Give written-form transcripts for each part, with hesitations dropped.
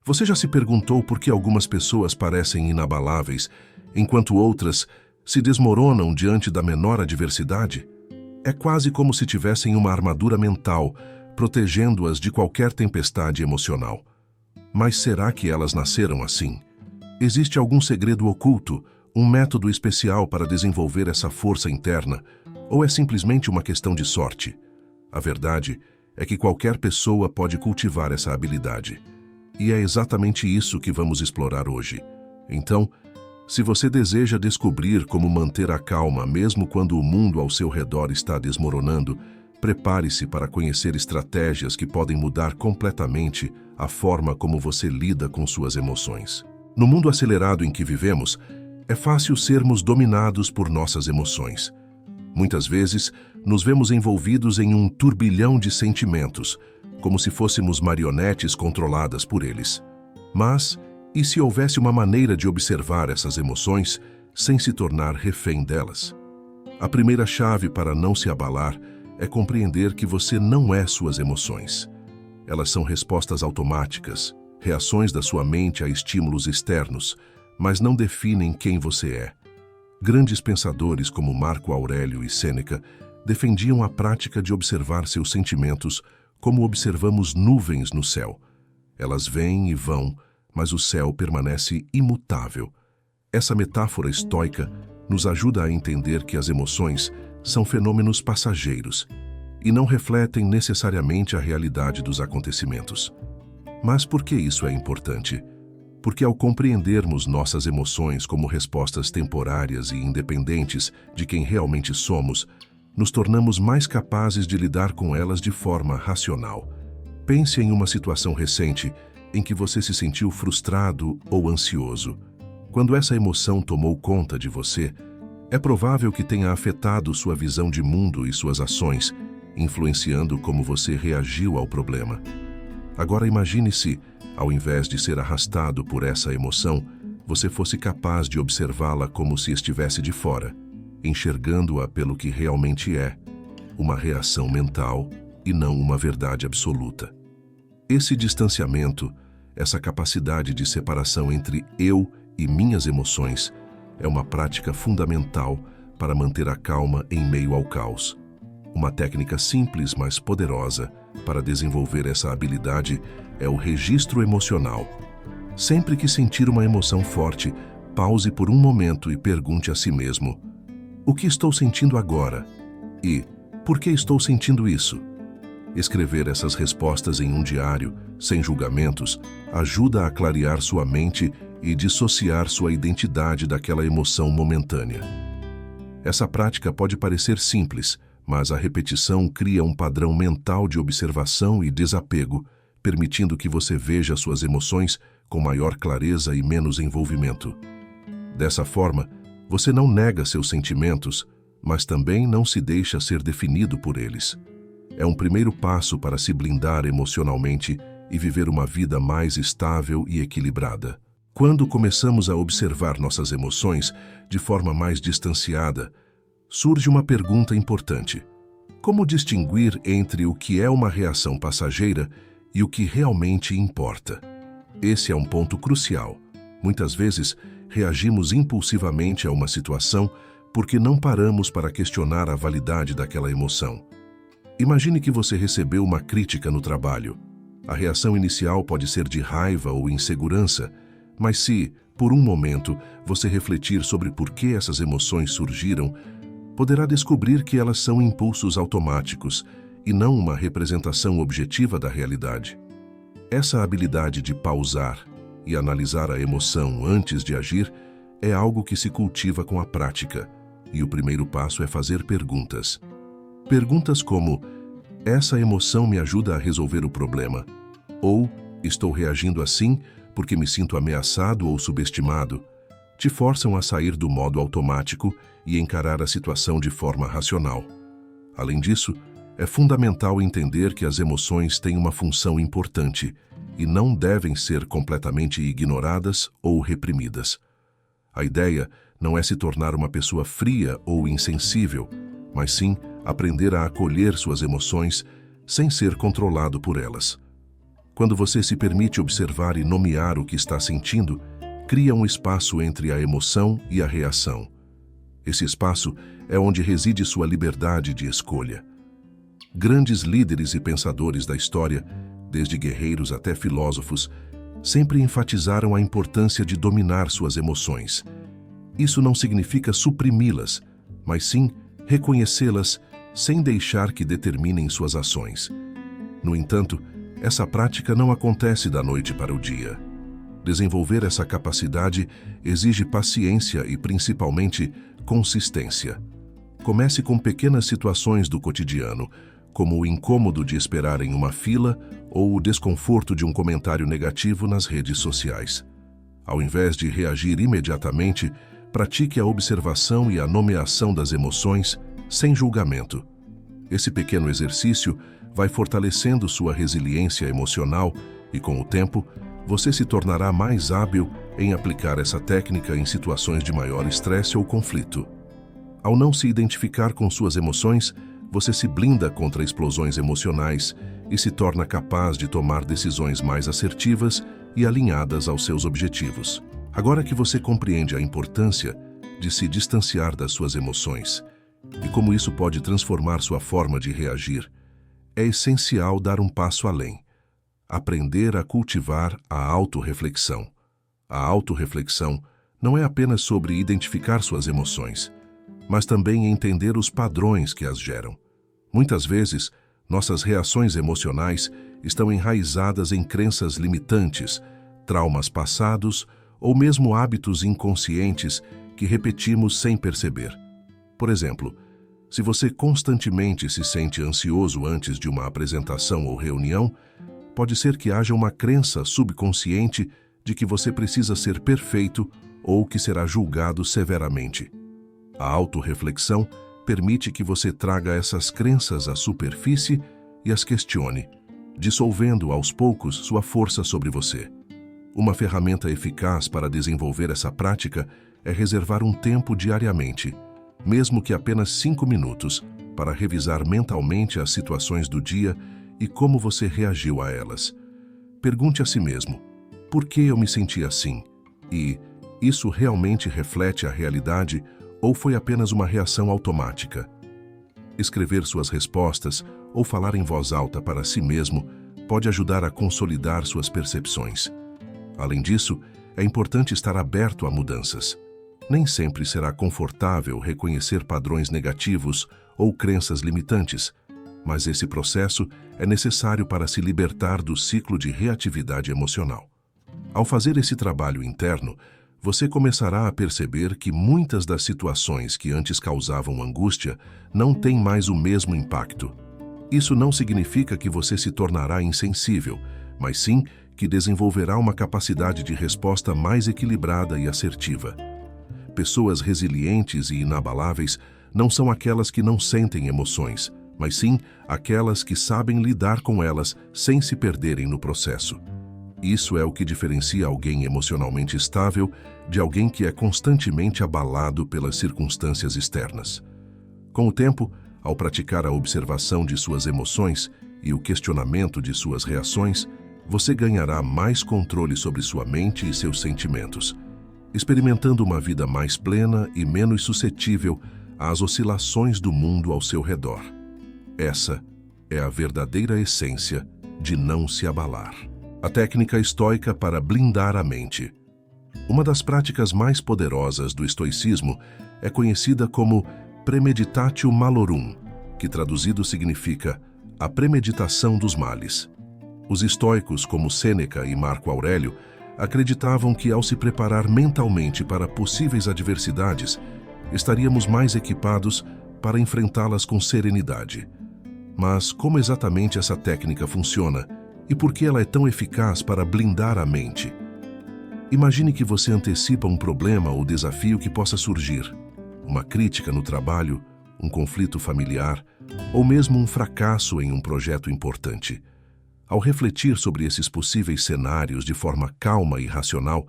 Você já se perguntou por que algumas pessoas parecem inabaláveis, enquanto outras se desmoronam diante da menor adversidade? É quase como se tivessem uma armadura mental, protegendo-as de qualquer tempestade emocional. Mas será que elas nasceram assim? Existe algum segredo oculto, um método especial para desenvolver essa força interna, ou é simplesmente uma questão de sorte? A verdade é que qualquer pessoa pode cultivar essa habilidade. E é exatamente isso que vamos explorar hoje. Então, se você deseja descobrir como manter a calma mesmo quando o mundo ao seu redor está desmoronando, prepare-se para conhecer estratégias que podem mudar completamente a forma como você lida com suas emoções. No mundo acelerado em que vivemos, é fácil sermos dominados por nossas emoções. Muitas vezes, nos vemos envolvidos em um turbilhão de sentimentos, como se fôssemos marionetes controladas por eles. Mas, e se houvesse uma maneira de observar essas emoções sem se tornar refém delas? A primeira chave para não se abalar é compreender que você não é suas emoções. Elas são respostas automáticas, reações da sua mente a estímulos externos, mas não definem quem você é. Grandes pensadores como Marco Aurélio e Sêneca defendiam a prática de observar seus sentimentos como observamos nuvens no céu. Elas vêm e vão, mas o céu permanece imutável. Essa metáfora estoica nos ajuda a entender que as emoções são fenômenos passageiros e não refletem necessariamente a realidade dos acontecimentos. Mas por que isso é importante? Porque ao compreendermos nossas emoções como respostas temporárias e independentes de quem realmente somos, nos tornamos mais capazes de lidar com elas de forma racional. Pense em uma situação recente em que você se sentiu frustrado ou ansioso. Quando essa emoção tomou conta de você, é provável que tenha afetado sua visão de mundo e suas ações, influenciando como você reagiu ao problema. Agora imagine-se, ao invés de ser arrastado por essa emoção, você fosse capaz de observá-la como se estivesse de fora, enxergando-a pelo que realmente é, uma reação mental e não uma verdade absoluta. Esse distanciamento, essa capacidade de separação entre eu e minhas emoções, é uma prática fundamental para manter a calma em meio ao caos. Uma técnica simples, mas poderosa, para desenvolver essa habilidade é o registro emocional. Sempre que sentir uma emoção forte, pause por um momento e pergunte a si mesmo: o que estou sentindo agora? E por que estou sentindo isso? Escrever essas respostas em um diário, sem julgamentos, ajuda a clarear sua mente e dissociar sua identidade daquela emoção momentânea. Essa prática pode parecer simples, mas a repetição cria um padrão mental de observação e desapego, permitindo que você veja suas emoções com maior clareza e menos envolvimento. Dessa forma, você não nega seus sentimentos, mas também não se deixa ser definido por eles. É um primeiro passo para se blindar emocionalmente e viver uma vida mais estável e equilibrada. Quando começamos a observar nossas emoções de forma mais distanciada, surge uma pergunta importante: como distinguir entre o que é uma reação passageira e o que realmente importa? Esse é um ponto crucial. Muitas vezes, reagimos impulsivamente a uma situação porque não paramos para questionar a validade daquela emoção. Imagine que você recebeu uma crítica no trabalho. A reação inicial pode ser de raiva ou insegurança, mas se, por um momento, você refletir sobre por que essas emoções surgiram, poderá descobrir que elas são impulsos automáticos e não uma representação objetiva da realidade. Essa habilidade de pausar e analisar a emoção antes de agir é algo que se cultiva com a prática, e o primeiro passo é fazer perguntas. Perguntas como: essa emoção me ajuda a resolver o problema? Ou estou reagindo assim porque me sinto ameaçado ou subestimado? Te forçam a sair do modo automático e encarar a situação de forma racional. Além disso, é fundamental entender que as emoções têm uma função importante e não devem ser completamente ignoradas ou reprimidas. A ideia não é se tornar uma pessoa fria ou insensível, mas sim aprender a acolher suas emoções sem ser controlado por elas. Quando você se permite observar e nomear o que está sentindo, cria um espaço entre a emoção e a reação. Esse espaço é onde reside sua liberdade de escolha. Grandes líderes e pensadores da história, desde guerreiros até filósofos, sempre enfatizaram a importância de dominar suas emoções. Isso não significa suprimi-las, mas sim reconhecê-las sem deixar que determinem suas ações. No entanto, essa prática não acontece da noite para o dia. Desenvolver essa capacidade exige paciência e, principalmente, consistência. Comece com pequenas situações do cotidiano, como o incômodo de esperar em uma fila ou o desconforto de um comentário negativo nas redes sociais. Ao invés de reagir imediatamente, pratique a observação e a nomeação das emoções sem julgamento. Esse pequeno exercício vai fortalecendo sua resiliência emocional e, com o tempo, você se tornará mais hábil em aplicar essa técnica em situações de maior estresse ou conflito. Ao não se identificar com suas emoções, você se blinda contra explosões emocionais e se torna capaz de tomar decisões mais assertivas e alinhadas aos seus objetivos. Agora que você compreende a importância de se distanciar das suas emoções e como isso pode transformar sua forma de reagir, é essencial dar um passo além. Aprender a cultivar a autorreflexão. A autorreflexão não é apenas sobre identificar suas emoções, mas também entender os padrões que as geram. Muitas vezes, nossas reações emocionais estão enraizadas em crenças limitantes, traumas passados ou mesmo hábitos inconscientes que repetimos sem perceber. Por exemplo, se você constantemente se sente ansioso antes de uma apresentação ou reunião, pode ser que haja uma crença subconsciente de que você precisa ser perfeito ou que será julgado severamente. A autorreflexão permite que você traga essas crenças à superfície e as questione, dissolvendo aos poucos sua força sobre você. Uma ferramenta eficaz para desenvolver essa prática é reservar um tempo diariamente, mesmo que apenas 5 minutos, para revisar mentalmente as situações do dia e como você reagiu a elas. Pergunte a si mesmo: por que eu me senti assim? E isso realmente reflete a realidade ou foi apenas uma reação automática? Escrever suas respostas ou falar em voz alta para si mesmo pode ajudar a consolidar suas percepções. Além disso, é importante estar aberto a mudanças. Nem sempre será confortável reconhecer padrões negativos ou crenças limitantes, mas esse processo é necessário para se libertar do ciclo de reatividade emocional. Ao fazer esse trabalho interno, você começará a perceber que muitas das situações que antes causavam angústia não têm mais o mesmo impacto. Isso não significa que você se tornará insensível, mas sim que desenvolverá uma capacidade de resposta mais equilibrada e assertiva. Pessoas resilientes e inabaláveis não são aquelas que não sentem emoções, mas sim aquelas que sabem lidar com elas sem se perderem no processo. Isso é o que diferencia alguém emocionalmente estável de alguém que é constantemente abalado pelas circunstâncias externas. Com o tempo, ao praticar a observação de suas emoções e o questionamento de suas reações, você ganhará mais controle sobre sua mente e seus sentimentos, experimentando uma vida mais plena e menos suscetível às oscilações do mundo ao seu redor. Essa é a verdadeira essência de não se abalar. A técnica estoica para blindar a mente. Uma das práticas mais poderosas do estoicismo é conhecida como premeditatio malorum, que traduzido significa a premeditação dos males. Os estoicos, como Sêneca e Marco Aurélio, acreditavam que ao se preparar mentalmente para possíveis adversidades, estaríamos mais equipados para enfrentá-las com serenidade. Mas como exatamente essa técnica funciona e por que ela é tão eficaz para blindar a mente? Imagine que você antecipa um problema ou desafio que possa surgir, uma crítica no trabalho, um conflito familiar ou mesmo um fracasso em um projeto importante. Ao refletir sobre esses possíveis cenários de forma calma e racional,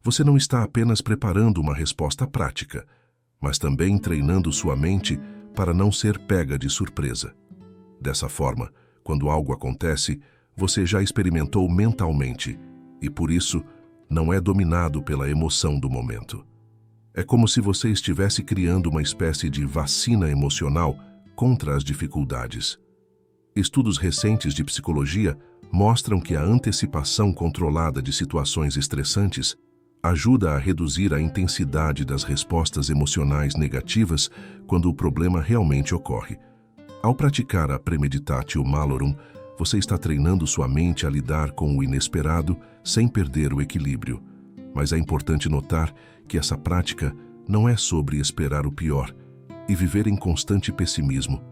você não está apenas preparando uma resposta prática, mas também treinando sua mente para não ser pega de surpresa. Dessa forma, quando algo acontece, você já experimentou mentalmente e, por isso, não é dominado pela emoção do momento. É como se você estivesse criando uma espécie de vacina emocional contra as dificuldades. Estudos recentes de psicologia mostram que a antecipação controlada de situações estressantes ajuda a reduzir a intensidade das respostas emocionais negativas quando o problema realmente ocorre. Ao praticar a Premeditatio Malorum, você está treinando sua mente a lidar com o inesperado sem perder o equilíbrio. Mas é importante notar que essa prática não é sobre esperar o pior e viver em constante pessimismo,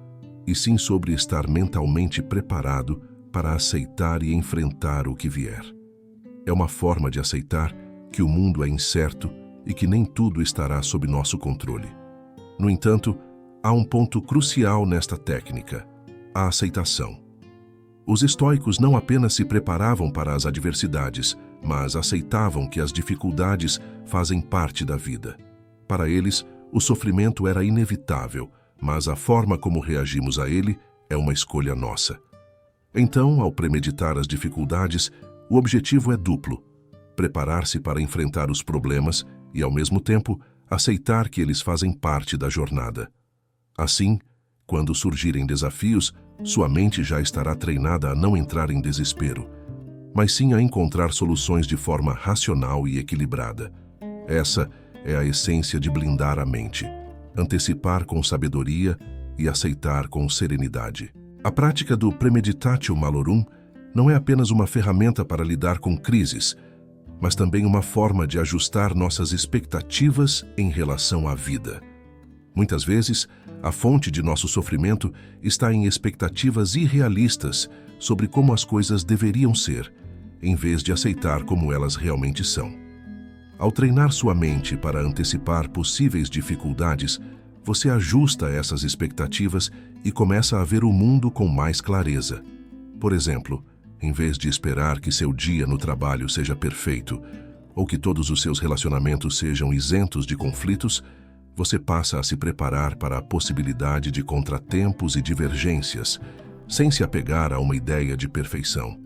e sim sobre estar mentalmente preparado para aceitar e enfrentar o que vier. É uma forma de aceitar que o mundo é incerto e que nem tudo estará sob nosso controle. No entanto, há um ponto crucial nesta técnica: a aceitação. Os estoicos não apenas se preparavam para as adversidades, mas aceitavam que as dificuldades fazem parte da vida. Para eles, o sofrimento era inevitável, mas a forma como reagimos a ele é uma escolha nossa. Então, ao premeditar as dificuldades, o objetivo é duplo: preparar-se para enfrentar os problemas e, ao mesmo tempo, aceitar que eles fazem parte da jornada. Assim, quando surgirem desafios, sua mente já estará treinada a não entrar em desespero, mas sim a encontrar soluções de forma racional e equilibrada. Essa é a essência de blindar a mente: antecipar com sabedoria e aceitar com serenidade. A prática do Premeditatio Malorum não é apenas uma ferramenta para lidar com crises, mas também uma forma de ajustar nossas expectativas em relação à vida. Muitas vezes, a fonte de nosso sofrimento está em expectativas irrealistas sobre como as coisas deveriam ser, em vez de aceitar como elas realmente são. Ao treinar sua mente para antecipar possíveis dificuldades, você ajusta essas expectativas e começa a ver o mundo com mais clareza. Por exemplo, em vez de esperar que seu dia no trabalho seja perfeito ou que todos os seus relacionamentos sejam isentos de conflitos, você passa a se preparar para a possibilidade de contratempos e divergências, sem se apegar a uma ideia de perfeição.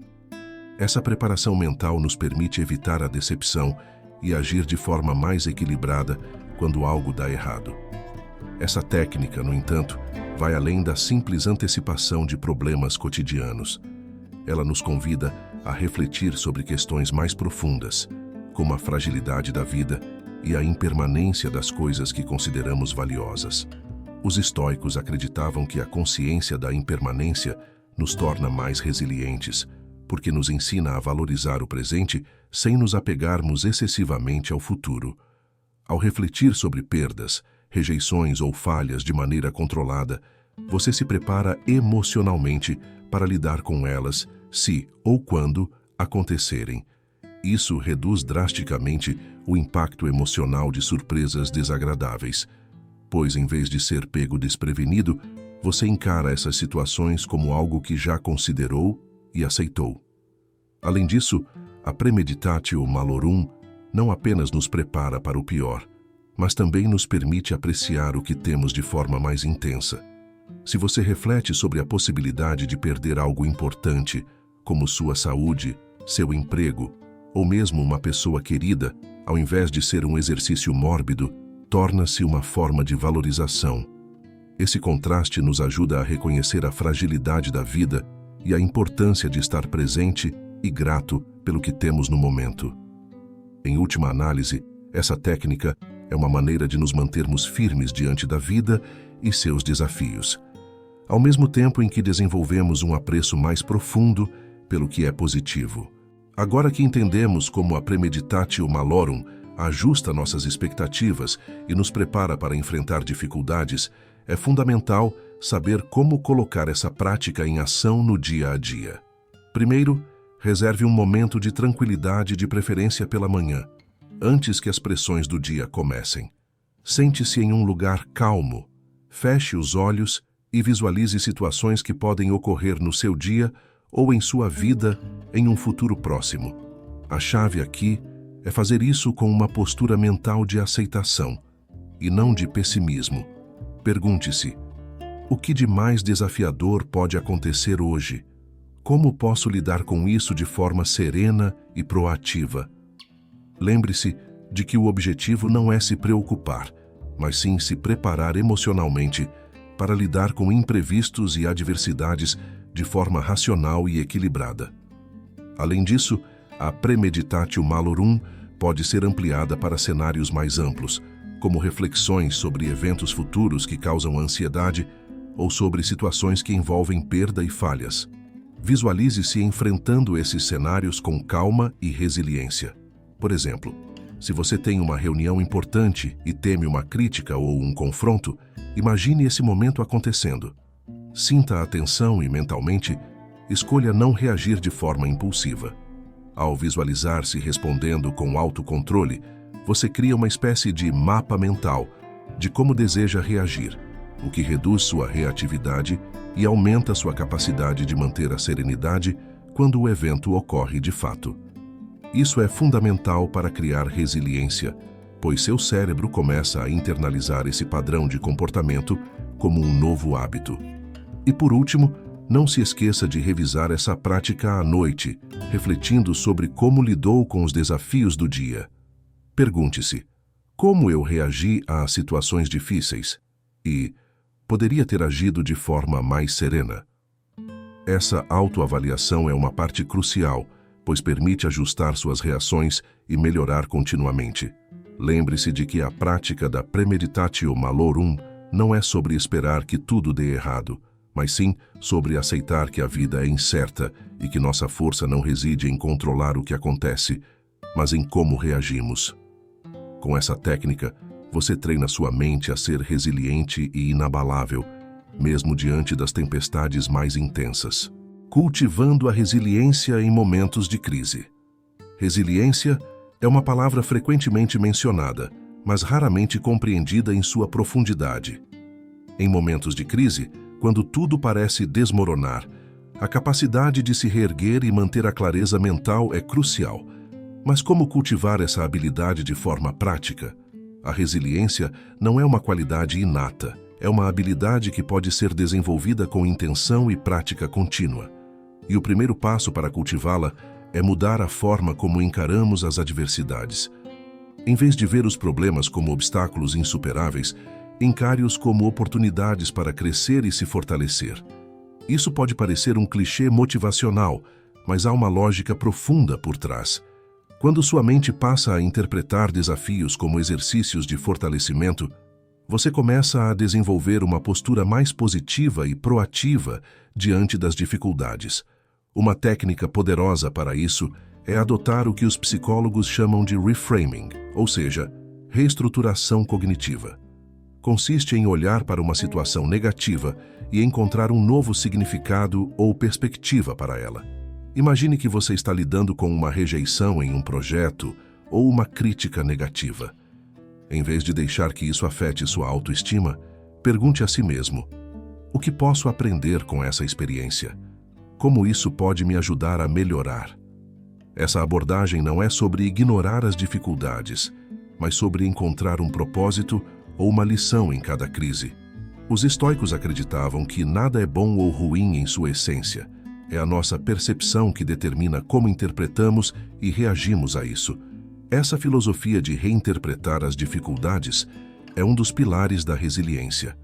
Essa preparação mental nos permite evitar a decepção e agir de forma mais equilibrada quando algo dá errado. Essa técnica, no entanto, vai além da simples antecipação de problemas cotidianos. Ela nos convida a refletir sobre questões mais profundas, como a fragilidade da vida e a impermanência das coisas que consideramos valiosas. Os estoicos acreditavam que a consciência da impermanência nos torna mais resilientes, porque nos ensina a valorizar o presente sem nos apegarmos excessivamente ao futuro. Ao refletir sobre perdas, rejeições ou falhas de maneira controlada, você se prepara emocionalmente para lidar com elas se ou quando acontecerem. Isso reduz drasticamente o impacto emocional de surpresas desagradáveis, pois em vez de ser pego desprevenido, você encara essas situações como algo que já considerou e aceitou. Além disso, a Premeditatio Malorum não apenas nos prepara para o pior, mas também nos permite apreciar o que temos de forma mais intensa. Se você reflete sobre a possibilidade de perder algo importante, como sua saúde, seu emprego, ou mesmo uma pessoa querida, ao invés de ser um exercício mórbido, torna-se uma forma de valorização. Esse contraste nos ajuda a reconhecer a fragilidade da vida e a importância de estar presente e grato pelo que temos no momento. Em última análise, essa técnica é uma maneira de nos mantermos firmes diante da vida e seus desafios, ao mesmo tempo em que desenvolvemos um apreço mais profundo pelo que é positivo. Agora que entendemos como a Premeditatio Malorum ajusta nossas expectativas e nos prepara para enfrentar dificuldades, é fundamental saber como colocar essa prática em ação no dia a dia. Primeiro, reserve um momento de tranquilidade, de preferência pela manhã, antes que as pressões do dia comecem. Sente-se em um lugar calmo, feche os olhos e visualize situações que podem ocorrer no seu dia ou em sua vida em um futuro próximo. A chave aqui é fazer isso com uma postura mental de aceitação e não de pessimismo. Pergunte-se: o que de mais desafiador pode acontecer hoje? Como posso lidar com isso de forma serena e proativa? Lembre-se de que o objetivo não é se preocupar, mas sim se preparar emocionalmente para lidar com imprevistos e adversidades de forma racional e equilibrada. Além disso, a premeditatio malorum pode ser ampliada para cenários mais amplos, como reflexões sobre eventos futuros que causam ansiedade ou sobre situações que envolvem perda e falhas. Visualize-se enfrentando esses cenários com calma e resiliência. Por exemplo, se você tem uma reunião importante e teme uma crítica ou um confronto, imagine esse momento acontecendo. Sinta a tensão e, mentalmente, escolha não reagir de forma impulsiva. Ao visualizar-se respondendo com autocontrole, você cria uma espécie de mapa mental de como deseja reagir, o que reduz sua reatividade e aumenta sua capacidade de manter a serenidade quando o evento ocorre de fato. Isso é fundamental para criar resiliência, pois seu cérebro começa a internalizar esse padrão de comportamento como um novo hábito. E por último, não se esqueça de revisar essa prática à noite, refletindo sobre como lidou com os desafios do dia. Pergunte-se: como eu reagi a situações difíceis? E poderia ter agido de forma mais serena? Essa autoavaliação é uma parte crucial, pois permite ajustar suas reações e melhorar continuamente. Lembre-se de que a prática da premeditatio malorum não é sobre esperar que tudo dê errado, mas sim sobre aceitar que a vida é incerta e que nossa força não reside em controlar o que acontece, mas em como reagimos. Com essa técnica, você treina sua mente a ser resiliente e inabalável, mesmo diante das tempestades mais intensas. Cultivando a resiliência em momentos de crise. Resiliência é uma palavra frequentemente mencionada, mas raramente compreendida em sua profundidade. Em momentos de crise, quando tudo parece desmoronar, a capacidade de se reerguer e manter a clareza mental é crucial. Mas como cultivar essa habilidade de forma prática? A resiliência não é uma qualidade inata, é uma habilidade que pode ser desenvolvida com intenção e prática contínua. E o primeiro passo para cultivá-la é mudar a forma como encaramos as adversidades. Em vez de ver os problemas como obstáculos insuperáveis, encare-os como oportunidades para crescer e se fortalecer. Isso pode parecer um clichê motivacional, mas há uma lógica profunda por trás. Quando sua mente passa a interpretar desafios como exercícios de fortalecimento, você começa a desenvolver uma postura mais positiva e proativa diante das dificuldades. Uma técnica poderosa para isso é adotar o que os psicólogos chamam de reframing, ou seja, reestruturação cognitiva. Consiste em olhar para uma situação negativa e encontrar um novo significado ou perspectiva para ela. Imagine que você está lidando com uma rejeição em um projeto ou uma crítica negativa. Em vez de deixar que isso afete sua autoestima, pergunte a si mesmo: o que posso aprender com essa experiência? Como isso pode me ajudar a melhorar? Essa abordagem não é sobre ignorar as dificuldades, mas sobre encontrar um propósito ou uma lição em cada crise. Os estoicos acreditavam que nada é bom ou ruim em sua essência. É a nossa percepção que determina como interpretamos e reagimos a isso. Essa filosofia de reinterpretar as dificuldades é um dos pilares da resiliência.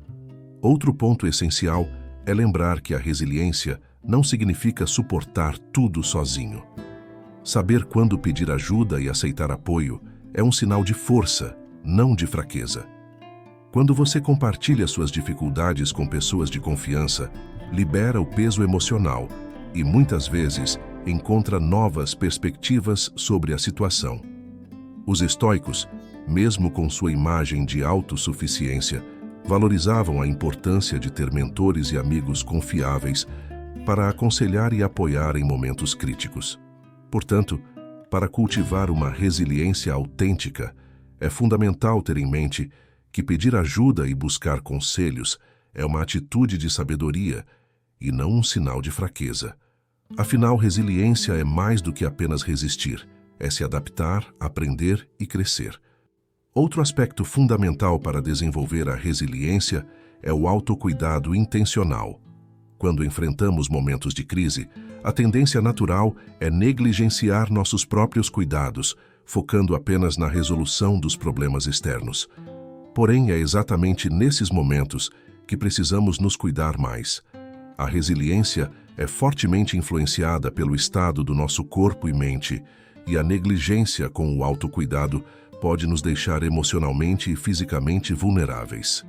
Outro ponto essencial é lembrar que a resiliência não significa suportar tudo sozinho. Saber quando pedir ajuda e aceitar apoio é um sinal de força, não de fraqueza. Quando você compartilha suas dificuldades com pessoas de confiança, libera o peso emocional e, muitas vezes, encontra novas perspectivas sobre a situação. Os estoicos, mesmo com sua imagem de autossuficiência, valorizavam a importância de ter mentores e amigos confiáveis para aconselhar e apoiar em momentos críticos. Portanto, para cultivar uma resiliência autêntica, é fundamental ter em mente que pedir ajuda e buscar conselhos é uma atitude de sabedoria e não um sinal de fraqueza. Afinal, resiliência é mais do que apenas resistir, é se adaptar, aprender e crescer. Outro aspecto fundamental para desenvolver a resiliência é o autocuidado intencional. Quando enfrentamos momentos de crise, a tendência natural é negligenciar nossos próprios cuidados, focando apenas na resolução dos problemas externos. Porém, é exatamente nesses momentos que precisamos nos cuidar mais. A resiliência é fortemente influenciada pelo estado do nosso corpo e mente, e a negligência com o autocuidado pode nos deixar emocionalmente e fisicamente vulneráveis.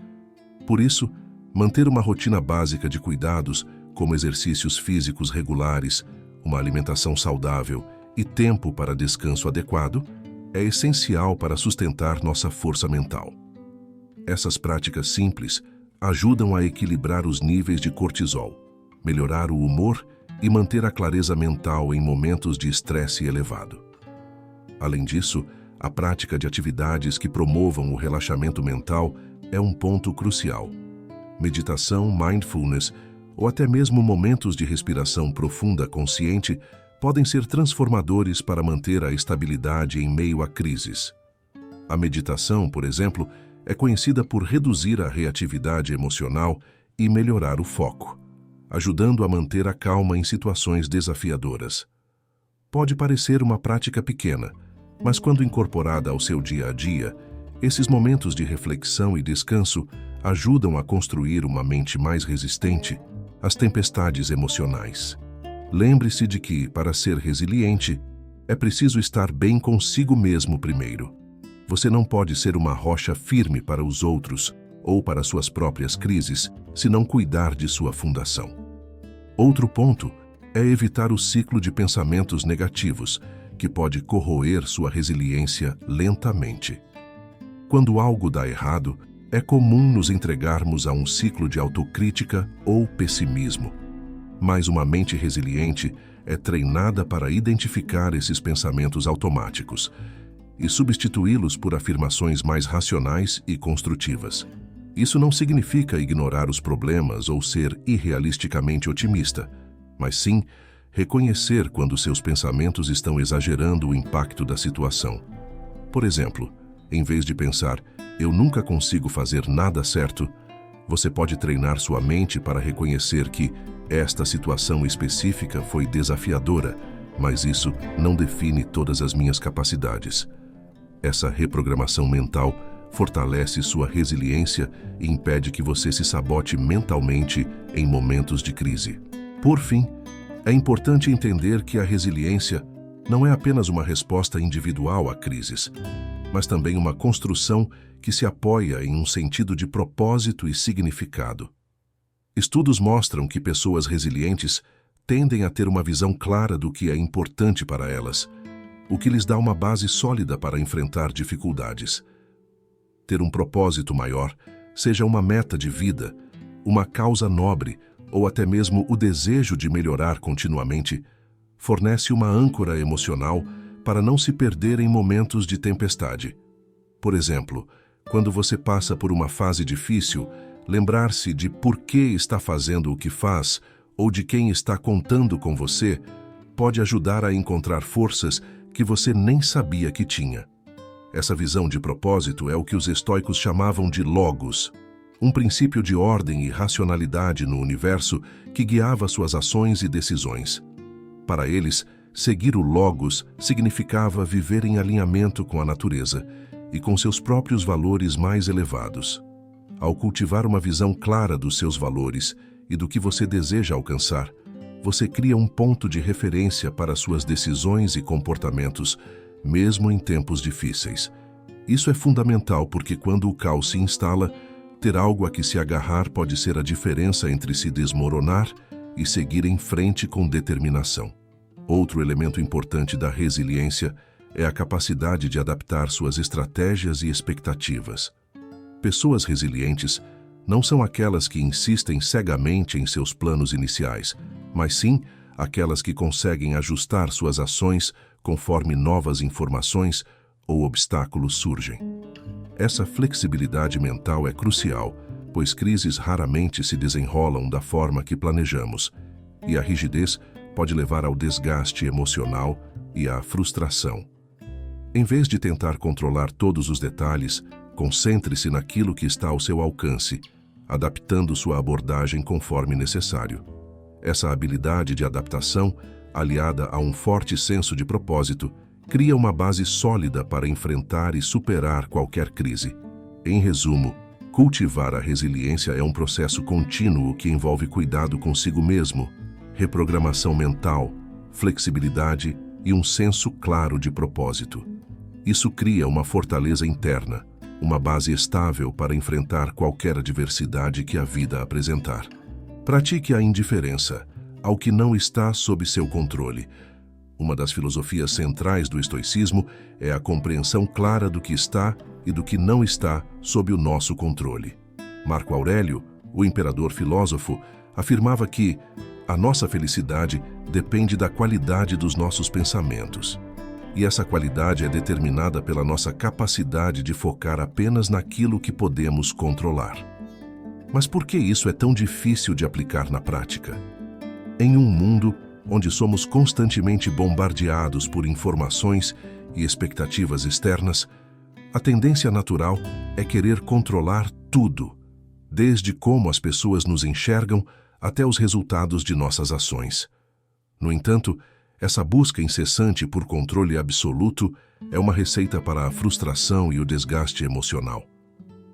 Por isso, manter uma rotina básica de cuidados, como exercícios físicos regulares, uma alimentação saudável e tempo para descanso adequado, é essencial para sustentar nossa força mental. Essas práticas simples ajudam a equilibrar os níveis de cortisol, melhorar o humor e manter a clareza mental em momentos de estresse elevado. Além disso, a prática de atividades que promovam o relaxamento mental é um ponto crucial. Meditação, mindfulness ou até mesmo momentos de respiração profunda consciente podem ser transformadores para manter a estabilidade em meio a crises. A meditação, por exemplo, é conhecida por reduzir a reatividade emocional e melhorar o foco, ajudando a manter a calma em situações desafiadoras. Pode parecer uma prática pequena, mas quando incorporada ao seu dia a dia, esses momentos de reflexão e descanso ajudam a construir uma mente mais resistente às tempestades emocionais. Lembre-se de que, para ser resiliente, é preciso estar bem consigo mesmo primeiro. Você não pode ser uma rocha firme para os outros ou para suas próprias crises se não cuidar de sua fundação. Outro ponto é evitar o ciclo de pensamentos negativos, que pode corroer sua resiliência lentamente. Quando algo dá errado, é comum nos entregarmos a um ciclo de autocrítica ou pessimismo. Mas uma mente resiliente é treinada para identificar esses pensamentos automáticos e substituí-los por afirmações mais racionais e construtivas. Isso não significa ignorar os problemas ou ser irrealisticamente otimista, mas sim reconhecer quando seus pensamentos estão exagerando o impacto da situação. Por exemplo, em vez de pensar, "eu nunca consigo fazer nada certo", você pode treinar sua mente para reconhecer que esta situação específica foi desafiadora, mas isso não define todas as minhas capacidades. Essa reprogramação mental fortalece sua resiliência e impede que você se sabote mentalmente em momentos de crise. Por fim, é importante entender que a resiliência não é apenas uma resposta individual a crises, mas também uma construção que se apoia em um sentido de propósito e significado. Estudos mostram que pessoas resilientes tendem a ter uma visão clara do que é importante para elas, o que lhes dá uma base sólida para enfrentar dificuldades. Ter um propósito maior, seja uma meta de vida, uma causa nobre ou até mesmo o desejo de melhorar continuamente, fornece uma âncora emocional para não se perder em momentos de tempestade. Por exemplo, quando você passa por uma fase difícil, lembrar-se de por que está fazendo o que faz ou de quem está contando com você pode ajudar a encontrar forças que você nem sabia que tinha. Essa visão de propósito é o que os estoicos chamavam de logos, um princípio de ordem e racionalidade no universo que guiava suas ações e decisões. Para eles, seguir o logos significava viver em alinhamento com a natureza e com seus próprios valores mais elevados. Ao cultivar uma visão clara dos seus valores e do que você deseja alcançar, você cria um ponto de referência para suas decisões e comportamentos, mesmo em tempos difíceis. Isso é fundamental porque quando o caos se instala, ter algo a que se agarrar pode ser a diferença entre se desmoronar e seguir em frente com determinação. Outro elemento importante da resiliência é a capacidade de adaptar suas estratégias e expectativas. Pessoas resilientes não são aquelas que insistem cegamente em seus planos iniciais, mas sim aquelas que conseguem ajustar suas ações conforme novas informações ou obstáculos surgem. Essa flexibilidade mental é crucial, pois crises raramente se desenrolam da forma que planejamos, e a rigidez pode levar ao desgaste emocional e à frustração. Em vez de tentar controlar todos os detalhes, concentre-se naquilo que está ao seu alcance, adaptando sua abordagem conforme necessário. Essa habilidade de adaptação, aliada a um forte senso de propósito, cria uma base sólida para enfrentar e superar qualquer crise. Em resumo, cultivar a resiliência é um processo contínuo que envolve cuidado consigo mesmo, reprogramação mental, flexibilidade e um senso claro de propósito. Isso cria uma fortaleza interna, uma base estável para enfrentar qualquer adversidade que a vida apresentar. Pratique a indiferença ao que não está sob seu controle. Uma das filosofias centrais do estoicismo é a compreensão clara do que está e do que não está sob o nosso controle. Marco Aurélio, o imperador filósofo, afirmava que a nossa felicidade depende da qualidade dos nossos pensamentos. E essa qualidade é determinada pela nossa capacidade de focar apenas naquilo que podemos controlar. Mas por que isso é tão difícil de aplicar na prática? Em um mundo onde somos constantemente bombardeados por informações e expectativas externas, a tendência natural é querer controlar tudo, desde como as pessoas nos enxergam até os resultados de nossas ações. No entanto, essa busca incessante por controle absoluto é uma receita para a frustração e o desgaste emocional.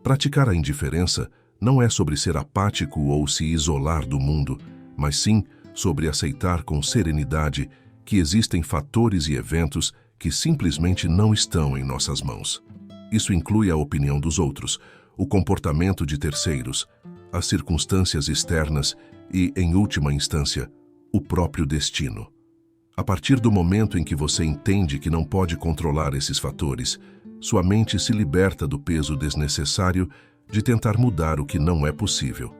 Praticar a indiferença não é sobre ser apático ou se isolar do mundo, mas sim sobre aceitar com serenidade que existem fatores e eventos que simplesmente não estão em nossas mãos. Isso inclui a opinião dos outros, o comportamento de terceiros, as circunstâncias externas e, em última instância, o próprio destino. A partir do momento em que você entende que não pode controlar esses fatores, sua mente se liberta do peso desnecessário de tentar mudar o que não é possível.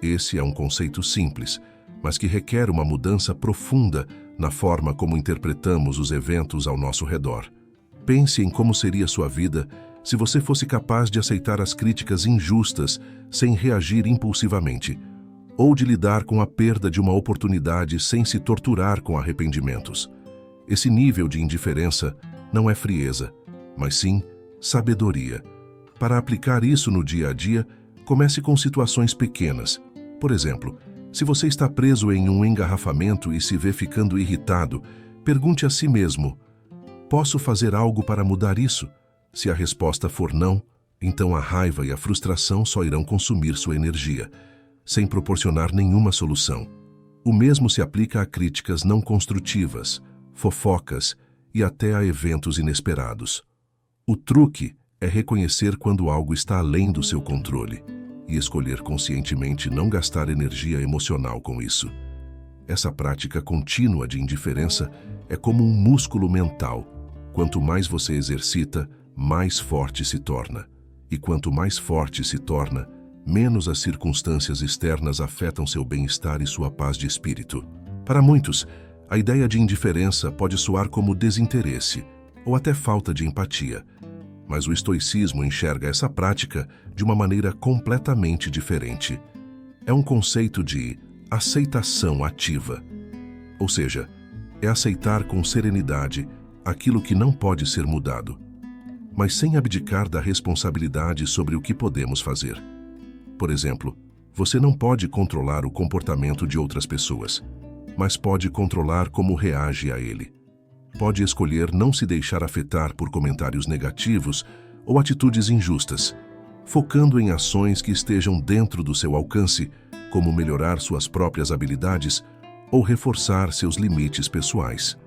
Esse é um conceito simples, mas que requer uma mudança profunda na forma como interpretamos os eventos ao nosso redor. Pense em como seria sua vida se você fosse capaz de aceitar as críticas injustas sem reagir impulsivamente, ou de lidar com a perda de uma oportunidade sem se torturar com arrependimentos. Esse nível de indiferença não é frieza, mas sim sabedoria. Para aplicar isso no dia a dia, comece com situações pequenas. Por exemplo, se você está preso em um engarrafamento e se vê ficando irritado, pergunte a si mesmo: posso fazer algo para mudar isso? Se a resposta for não, então a raiva e a frustração só irão consumir sua energia, sem proporcionar nenhuma solução. O mesmo se aplica a críticas não construtivas, fofocas e até a eventos inesperados. O truque é reconhecer quando algo está além do seu controle e escolher conscientemente não gastar energia emocional com isso. Essa prática contínua de indiferença é como um músculo mental. Quanto mais você exercita, mais forte se torna. E quanto mais forte se torna, menos as circunstâncias externas afetam seu bem-estar e sua paz de espírito. Para muitos, a ideia de indiferença pode soar como desinteresse ou até falta de empatia. Mas o estoicismo enxerga essa prática de uma maneira completamente diferente. É um conceito de aceitação ativa. Ou seja, é aceitar com serenidade aquilo que não pode ser mudado, mas sem abdicar da responsabilidade sobre o que podemos fazer. Por exemplo, você não pode controlar o comportamento de outras pessoas, mas pode controlar como reage a ele. Pode escolher não se deixar afetar por comentários negativos ou atitudes injustas, focando em ações que estejam dentro do seu alcance, como melhorar suas próprias habilidades ou reforçar seus limites pessoais.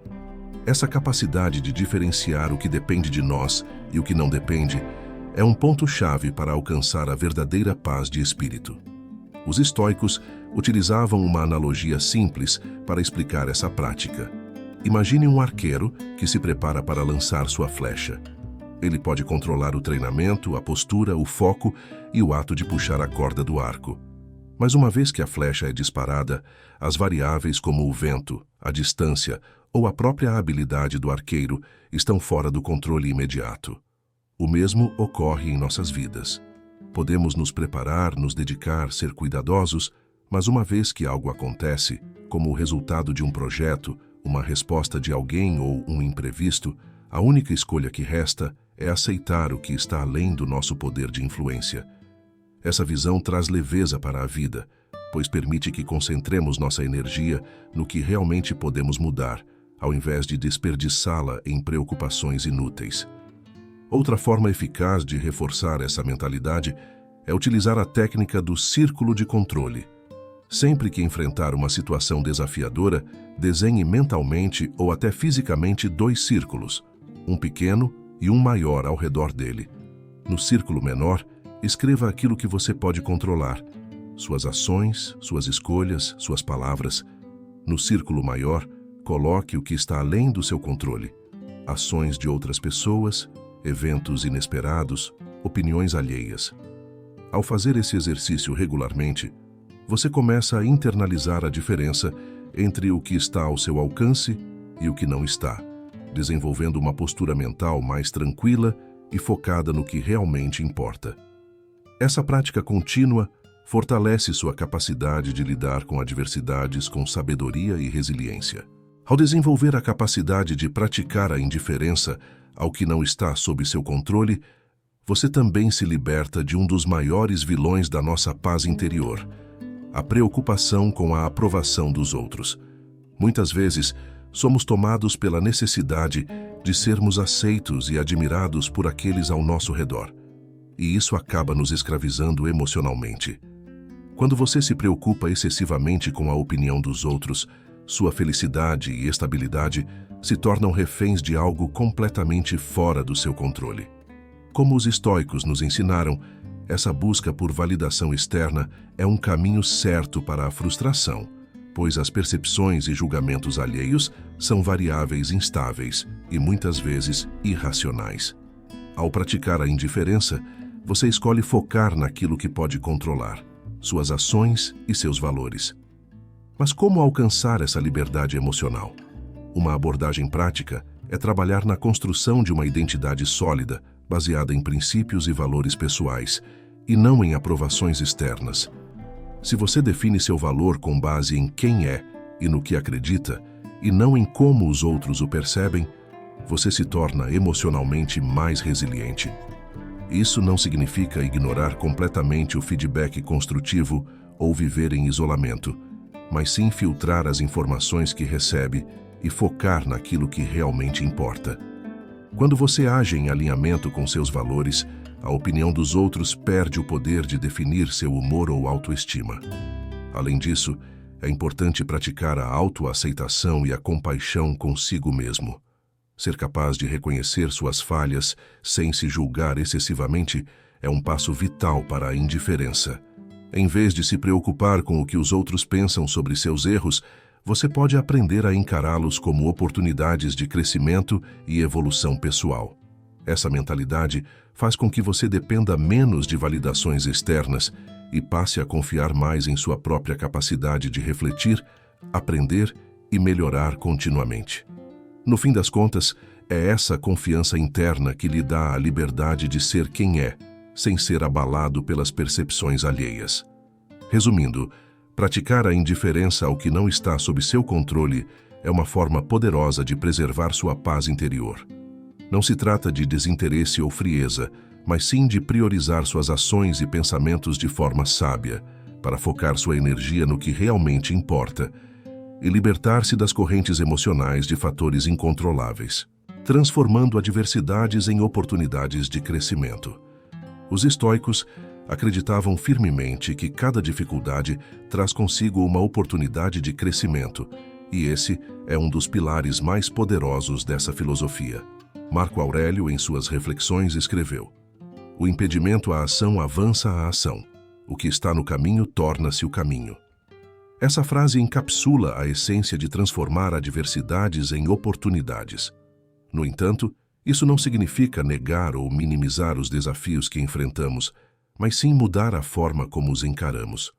Essa capacidade de diferenciar o que depende de nós e o que não depende é um ponto-chave para alcançar a verdadeira paz de espírito. Os estoicos utilizavam uma analogia simples para explicar essa prática. Imagine um arqueiro que se prepara para lançar sua flecha. Ele pode controlar o treinamento, a postura, o foco e o ato de puxar a corda do arco. Mas uma vez que a flecha é disparada, as variáveis como o vento, a distância ou a própria habilidade do arqueiro estão fora do controle imediato. O mesmo ocorre em nossas vidas. Podemos nos preparar, nos dedicar, ser cuidadosos, mas uma vez que algo acontece, como o resultado de um projeto, uma resposta de alguém ou um imprevisto, a única escolha que resta é aceitar o que está além do nosso poder de influência. Essa visão traz leveza para a vida, pois permite que concentremos nossa energia no que realmente podemos mudar, ao invés de desperdiçá-la em preocupações inúteis. Outra forma eficaz de reforçar essa mentalidade é utilizar a técnica do círculo de controle. Sempre que enfrentar uma situação desafiadora, desenhe mentalmente ou até fisicamente 2 círculos, um pequeno e um maior ao redor dele. No círculo menor, escreva aquilo que você pode controlar: suas ações, suas escolhas, suas palavras. No círculo maior, coloque o que está além do seu controle: ações de outras pessoas, eventos inesperados, opiniões alheias. Ao fazer esse exercício regularmente, você começa a internalizar a diferença entre o que está ao seu alcance e o que não está, desenvolvendo uma postura mental mais tranquila e focada no que realmente importa. Essa prática contínua fortalece sua capacidade de lidar com adversidades com sabedoria e resiliência. Ao desenvolver a capacidade de praticar a indiferença ao que não está sob seu controle, você também se liberta de um dos maiores vilões da nossa paz interior: a preocupação com a aprovação dos outros. Muitas vezes, somos tomados pela necessidade de sermos aceitos e admirados por aqueles ao nosso redor, e isso acaba nos escravizando emocionalmente. Quando você se preocupa excessivamente com a opinião dos outros, sua felicidade e estabilidade se tornam reféns de algo completamente fora do seu controle. Como os estoicos nos ensinaram, essa busca por validação externa é um caminho certo para a frustração, pois as percepções e julgamentos alheios são variáveis instáveis e muitas vezes irracionais. Ao praticar a indiferença, você escolhe focar naquilo que pode controlar: suas ações e seus valores. Mas como alcançar essa liberdade emocional? Uma abordagem prática é trabalhar na construção de uma identidade sólida, baseada em princípios e valores pessoais, e não em aprovações externas. Se você define seu valor com base em quem é e no que acredita, e não em como os outros o percebem, você se torna emocionalmente mais resiliente. Isso não significa ignorar completamente o feedback construtivo ou viver em isolamento, mas sim filtrar as informações que recebe e focar naquilo que realmente importa. Quando você age em alinhamento com seus valores, a opinião dos outros perde o poder de definir seu humor ou autoestima. Além disso, é importante praticar a autoaceitação e a compaixão consigo mesmo. Ser capaz de reconhecer suas falhas sem se julgar excessivamente é um passo vital para a indiferença. Em vez de se preocupar com o que os outros pensam sobre seus erros, você pode aprender a encará-los como oportunidades de crescimento e evolução pessoal. Essa mentalidade faz com que você dependa menos de validações externas e passe a confiar mais em sua própria capacidade de refletir, aprender e melhorar continuamente. No fim das contas, é essa confiança interna que lhe dá a liberdade de ser quem é, sem ser abalado pelas percepções alheias. Resumindo, praticar a indiferença ao que não está sob seu controle é uma forma poderosa de preservar sua paz interior. Não se trata de desinteresse ou frieza, mas sim de priorizar suas ações e pensamentos de forma sábia, para focar sua energia no que realmente importa e libertar-se das correntes emocionais de fatores incontroláveis, transformando adversidades em oportunidades de crescimento. Os estoicos acreditavam firmemente que cada dificuldade traz consigo uma oportunidade de crescimento, e esse é um dos pilares mais poderosos dessa filosofia. Marco Aurélio, em suas reflexões, escreveu: "O impedimento à ação avança a ação. O que está no caminho torna-se o caminho." Essa frase encapsula a essência de transformar adversidades em oportunidades. No entanto, isso não significa negar ou minimizar os desafios que enfrentamos, mas sim mudar a forma como os encaramos.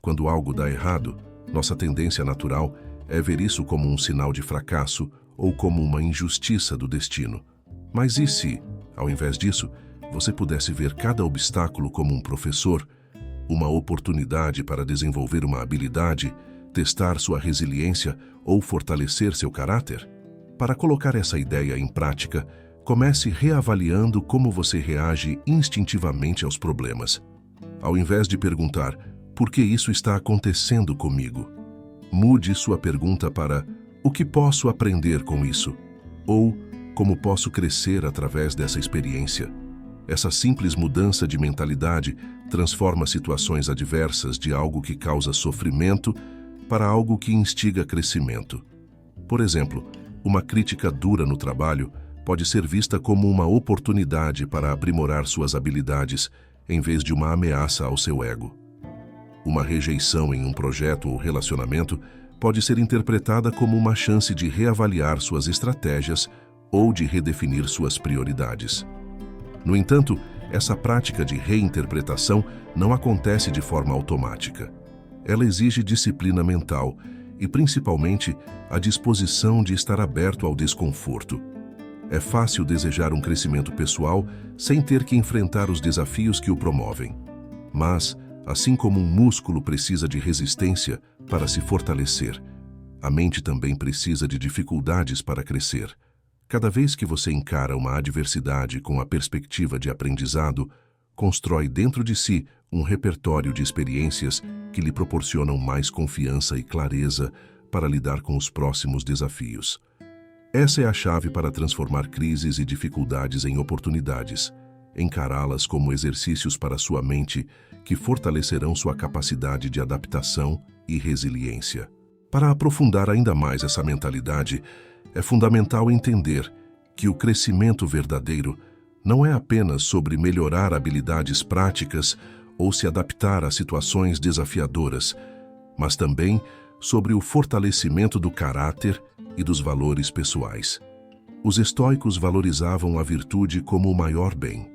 Quando algo dá errado, nossa tendência natural é ver isso como um sinal de fracasso ou como uma injustiça do destino. Mas e se, ao invés disso, você pudesse ver cada obstáculo como um professor, uma oportunidade para desenvolver uma habilidade, testar sua resiliência ou fortalecer seu caráter? Para colocar essa ideia em prática, comece reavaliando como você reage instintivamente aos problemas. Ao invés de perguntar por que isso está acontecendo comigo. Mude sua pergunta para o que posso aprender com isso? Ou como posso crescer através dessa experiência? Essa simples mudança de mentalidade transforma situações adversas de algo que causa sofrimento para algo que instiga crescimento. Por exemplo, uma crítica dura no trabalho pode ser vista como uma oportunidade para aprimorar suas habilidades, em vez de uma ameaça ao seu ego. Uma rejeição em um projeto ou relacionamento pode ser interpretada como uma chance de reavaliar suas estratégias ou de redefinir suas prioridades. No entanto, essa prática de reinterpretação não acontece de forma automática. Ela exige disciplina mental e, principalmente, a disposição de estar aberto ao desconforto. É fácil desejar um crescimento pessoal sem ter que enfrentar os desafios que o promovem. Mas, assim como um músculo precisa de resistência para se fortalecer, a mente também precisa de dificuldades para crescer. Cada vez que você encara uma adversidade com a perspectiva de aprendizado, constrói dentro de si um repertório de experiências que lhe proporcionam mais confiança e clareza para lidar com os próximos desafios. Essa é a chave para transformar crises e dificuldades em oportunidades, encará-las como exercícios para sua mente que fortalecerão sua capacidade de adaptação e resiliência. Para aprofundar ainda mais essa mentalidade, é fundamental entender que o crescimento verdadeiro não é apenas sobre melhorar habilidades práticas ou se adaptar a situações desafiadoras, mas também sobre o fortalecimento do caráter e dos valores pessoais. Os estoicos valorizavam a virtude como o maior bem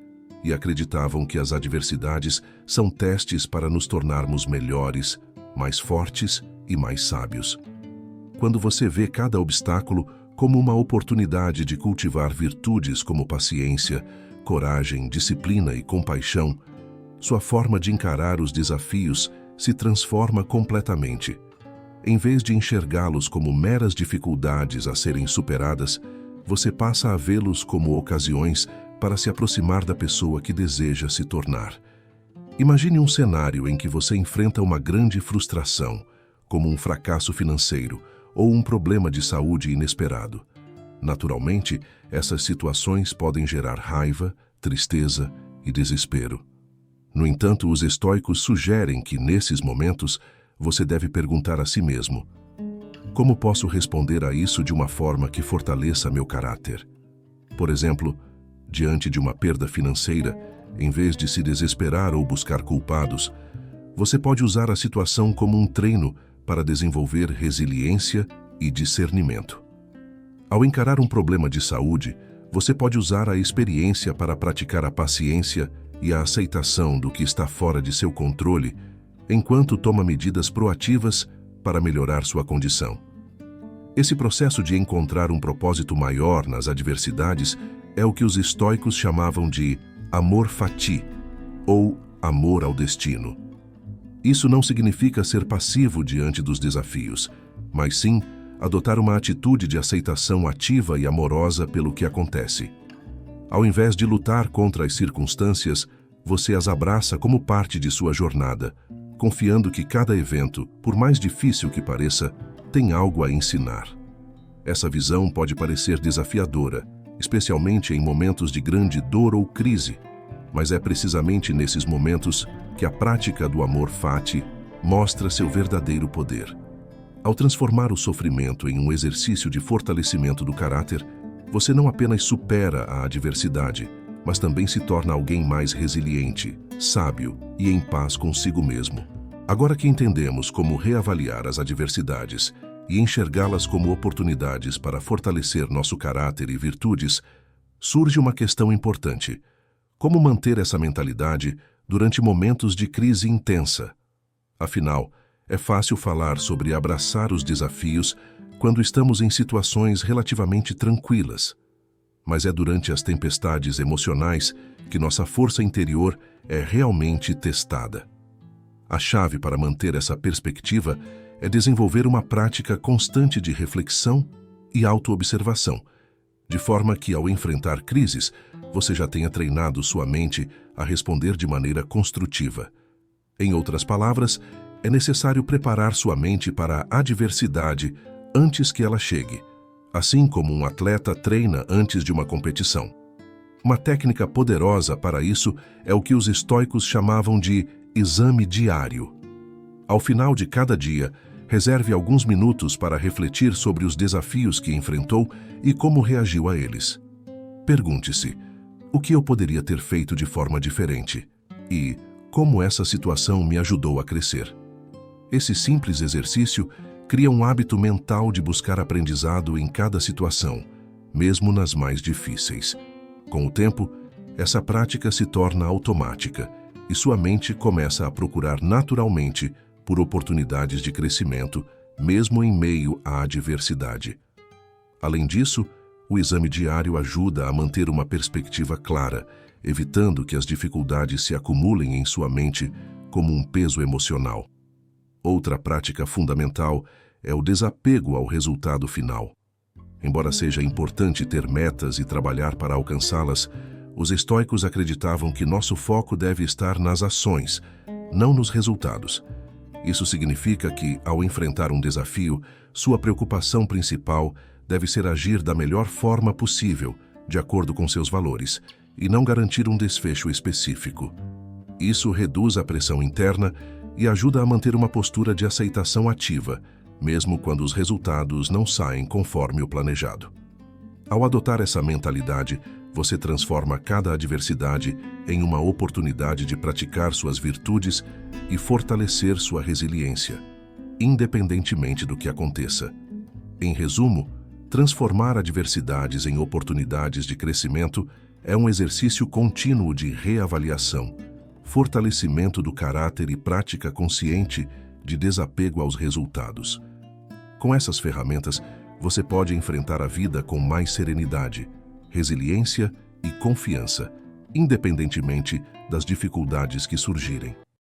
e acreditavam que as adversidades são testes para nos tornarmos melhores, mais fortes e mais sábios. Quando você vê cada obstáculo como uma oportunidade de cultivar virtudes como paciência, coragem, disciplina e compaixão, sua forma de encarar os desafios se transforma completamente. Em vez de enxergá-los como meras dificuldades a serem superadas, você passa a vê-los como ocasiões para se aproximar da pessoa que deseja se tornar. Imagine um cenário em que você enfrenta uma grande frustração, como um fracasso financeiro ou um problema de saúde inesperado. Naturalmente, essas situações podem gerar raiva, tristeza e desespero. No entanto, os estoicos sugerem que, nesses momentos, você deve perguntar a si mesmo: como posso responder a isso de uma forma que fortaleça meu caráter? Por exemplo, diante de uma perda financeira, em vez de se desesperar ou buscar culpados, você pode usar a situação como um treino para desenvolver resiliência e discernimento. Ao encarar um problema de saúde, você pode usar a experiência para praticar a paciência e a aceitação do que está fora de seu controle, enquanto toma medidas proativas para melhorar sua condição. Esse processo de encontrar um propósito maior nas adversidades é o que os estoicos chamavam de amor fati, ou amor ao destino. Isso não significa ser passivo diante dos desafios, mas sim adotar uma atitude de aceitação ativa e amorosa pelo que acontece. Ao invés de lutar contra as circunstâncias, você as abraça como parte de sua jornada, confiando que cada evento, por mais difícil que pareça, tem algo a ensinar. Essa visão pode parecer desafiadora, especialmente em momentos de grande dor ou crise, mas é precisamente nesses momentos que a prática do amor fati mostra seu verdadeiro poder. Ao transformar o sofrimento em um exercício de fortalecimento do caráter, você não apenas supera a adversidade, mas também se torna alguém mais resiliente, sábio e em paz consigo mesmo. Agora que entendemos como reavaliar as adversidades e enxergá-las como oportunidades para fortalecer nosso caráter e virtudes, surge uma questão importante: como manter essa mentalidade durante momentos de crise intensa? Afinal, é fácil falar sobre abraçar os desafios quando estamos em situações relativamente tranquilas. Mas é durante as tempestades emocionais que nossa força interior é realmente testada. A chave para manter essa perspectiva é desenvolver uma prática constante de reflexão e autoobservação, de forma que, ao enfrentar crises, você já tenha treinado sua mente a responder de maneira construtiva. Em outras palavras, é necessário preparar sua mente para a adversidade antes que ela chegue, assim como um atleta treina antes de uma competição. Uma técnica poderosa para isso é o que os estoicos chamavam de exame diário. Ao final de cada dia, reserve alguns minutos para refletir sobre os desafios que enfrentou e como reagiu a eles. Pergunte-se: o que eu poderia ter feito de forma diferente? E como essa situação me ajudou a crescer? Esse simples exercício cria um hábito mental de buscar aprendizado em cada situação, mesmo nas mais difíceis. Com o tempo, essa prática se torna automática e sua mente começa a procurar naturalmente por oportunidades de crescimento, mesmo em meio à adversidade. Além disso, o exame diário ajuda a manter uma perspectiva clara, evitando que as dificuldades se acumulem em sua mente como um peso emocional. Outra prática fundamental é o desapego ao resultado final. Embora seja importante ter metas e trabalhar para alcançá-las, os estoicos acreditavam que nosso foco deve estar nas ações, não nos resultados. Isso significa que, ao enfrentar um desafio, sua preocupação principal deve ser agir da melhor forma possível, de acordo com seus valores, e não garantir um desfecho específico. Isso reduz a pressão interna e ajuda a manter uma postura de aceitação ativa, mesmo quando os resultados não saem conforme o planejado. Ao adotar essa mentalidade, você transforma cada adversidade em uma oportunidade de praticar suas virtudes e fortalecer sua resiliência, independentemente do que aconteça. Em resumo, transformar adversidades em oportunidades de crescimento é um exercício contínuo de reavaliação, fortalecimento do caráter e prática consciente de desapego aos resultados. Com essas ferramentas, você pode enfrentar a vida com mais serenidade, resiliência e confiança, independentemente das dificuldades que surgirem.